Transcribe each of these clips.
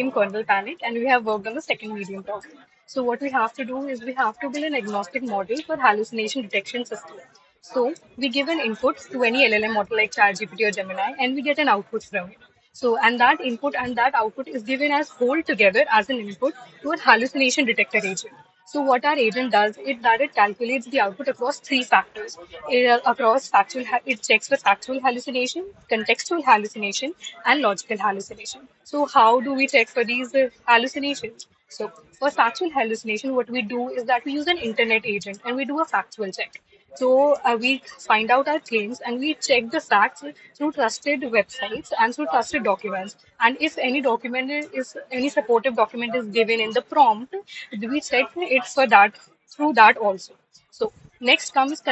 kernel panic, and we have worked on the second medium problem. So what we have to do is we have to build an agnostic model for hallucination detection system. So we give an input to any LLM model like ChatGPT or Gemini, and we get an output from it. So and that input and that output is given as whole together as an input to a hallucination detector agent. So what our agent does is that it calculates the output across three factors. It checks for factual hallucination, contextual hallucination, and logical hallucination. So how do we check for these hallucinations? So for factual hallucination, what we do is that we use an internet agent and we do a factual check. So we find out our claims and we check the facts through trusted websites and through trusted documents. And if any supportive document is given in the prompt, we check it for that through that also. So next comes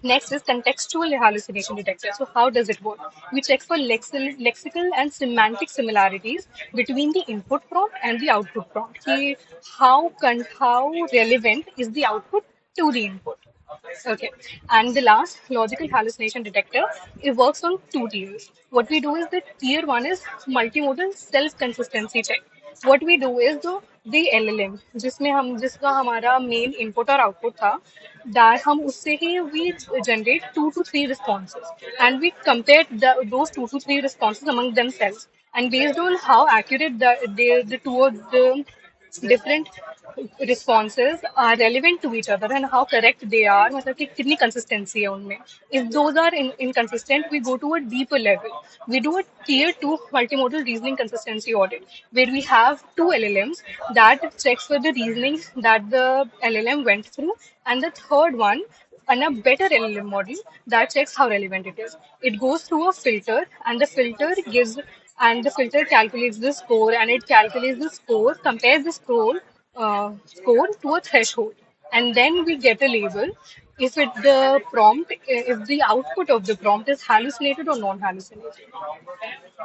next is contextual hallucination detector. So how does it work? We check for lexical and semantic similarities between the input prompt and the output prompt. How relevant is the output to the input? Okay. And the last logical hallucination detector, it works on two tiers. What we do is that tier one is multimodal self consistency check. What we do is the LLM जिसका हमारा main input और output था, that हम उससे ही we generate 2 to 3 responses and we compare those 2 to 3 responses among themselves, and based on how accurate the two of the different responses are relevant to each other and how correct they are, मतलब कि कितनी consistency है उनमें. If those are inconsistent, we go to a deeper level. We do a tier 2 multimodal reasoning consistency audit where we have two LLMs that checks for the reasoning that the LLM went through, and the third one and a better LLM model that checks how relevant it is. It goes through a filter, and the filter calculates the score, and it calculates the score, compares the score to a threshold, and then we get a label if the output of the prompt is hallucinated or non-hallucinated.